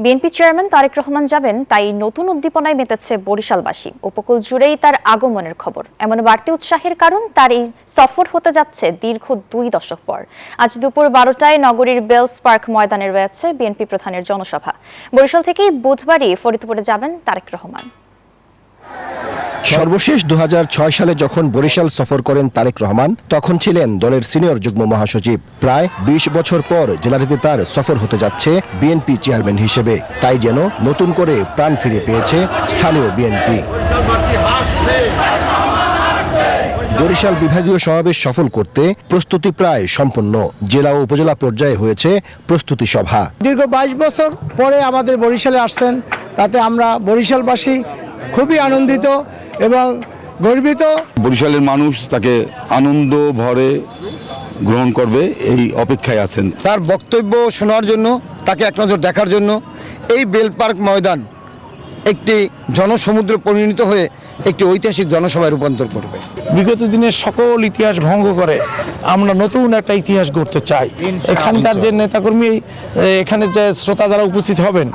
BNP chairman Tarique Rahman যাবেন, তাই নতুন উদ্দীপনায় মেতেছে বরিশালবাসী। উপকূল জুড়েই তার আগমনের খবর। এমন বাড়তি উৎসাহের কারণ তার এই সফর হতে যাচ্ছে দীর্ঘ 2 দশক পর। আজ দুপুর 12টায় নগরীর বেলস পার্ক ময়দানে রয়েছে বিএনপি প্রধানের জনসভা। বরিশাল থেকেই বুধবারই ফরিদপুরে যাবেন তারেক রহমান। সর্বশেষ 2006 সালে যখন বরিশাল সফর করেন তারেক রহমান, তখন ছিলেন দলের সিনিয়র যুগ্ম মহাসচিব। প্রায় 20 বছর পর জেলাটিতে তার সফর হতে যাচ্ছে বিএনপি চেয়ারম্যান হিসেবে। তাই যেন নতুন করে প্রাণ ফিরে পেয়েছে স্থানীয় বিএনপি। বরিশাল বিভাগীয় সমাবেশ সফল করতে প্রস্তুতি প্রায় সম্পন্ন। জেলা ও উপজেলা পর্যায়ে হয়েছে প্রস্তুতি সভা। দীর্ঘ 22 বছর পরে আমাদের বরিশালে আসছেন, তাতে আমরা বরিশালবাসী খুবই আনন্দিত এবং গর্বিত। বরিশালের মানুষ তাকে আনন্দ ভরে গ্রহণ করবে এই অপেক্ষায় আছেন। তার বক্তব্য শোনার জন্য, তাকে এক নজর দেখার জন্য এই বেল পার্ক ময়দান একটি জনসমুদ্রে পরিণত হয়ে একটি ঐতিহাসিক জনসভায় রূপান্তর করবে। বিগত দিনের সকল ইতিহাস ভঙ্গ করে আমরা নতুন একটা ইতিহাস গড়তে চাই। এখানকার যে নেতাকর্মী, এখানে যে শ্রোতা যারা উপস্থিত হবেন,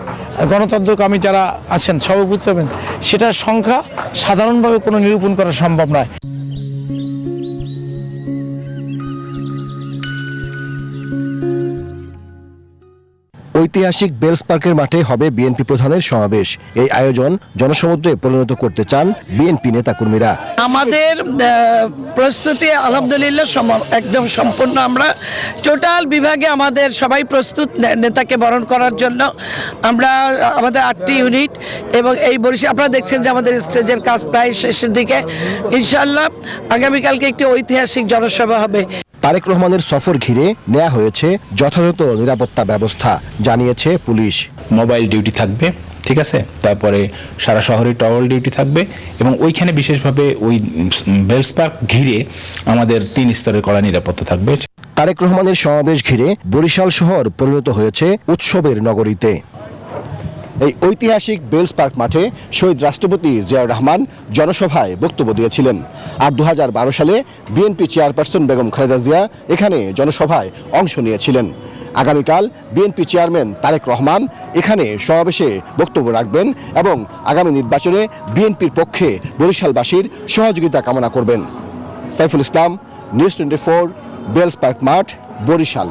গণতন্ত্রকামী যারা আছেন সব উপস্থিত হবেন, সেটার সংখ্যা সাধারণভাবে কোনো নিরূপণ করা সম্ভব নয়। ঐতিহাসিক বেলস পার্কের মাঠে হবে বিএনপি প্রধানের সমাবেশ। এই আয়োজন জনসমুদ্রে পরিণত করতে চান বিএনপি নেতাকর্মীরা। আমাদের প্রস্তুতি আলহামদুলিল্লাহ একদম সম্পূর্ণ। আমরা টোটাল বিভাগে আমাদের সবাই প্রস্তুত নেতাকে বরণ করার জন্য। আমরা আমাদের 8টি ইউনিট এবং এই বরিশাল আপনারা দেখছেন যে আমাদের স্টেজের কাজ প্রায় শেষের দিকে। ইনশাআল্লাহ আগামীকালকে একটি ঐতিহাসিক জনসভা হবে। তারেক রহমানের সফর ঘিরে নেওয়া হয়েছে যথাযথ নিরাপত্তা ব্যবস্থা, জানিয়েছে পুলিশ। মোবাইল ডিউটি থাকবে, ঠিক আছে, তারপরে সারা শহরে টহল ডিউটি থাকবে এবং ওইখানে বিশেষভাবে ওই বেলস পার্ক ঘিরে আমাদের 3 স্তরের কড়া নিরাপত্তা থাকবে। তারেক রহমানের সমাবেশ ঘিরে বরিশাল শহর পরিণত হয়েছে উৎসবের নগরীতে। এই ঐতিহাসিক বেলস পার্ক মাঠে শহীদ রাষ্ট্রপতি জিয়াউর রহমান জনসভায় বক্তব্য দিয়েছিলেন। আর 2012 সালে বিএনপি চেয়ারপারসন বেগম খালেদা জিয়া এখানে জনসভায় অংশ নিয়েছিলেন। আগামীকাল বিএনপি চেয়ারম্যান তারেক রহমান এখানে সমাবেশে বক্তব্য রাখবেন এবং আগামী নির্বাচনে বিএনপির পক্ষে বরিশালবাসীর সহযোগিতা কামনা করবেন। Saiful Islam, news 24, bells park মাঠ, বরিশাল।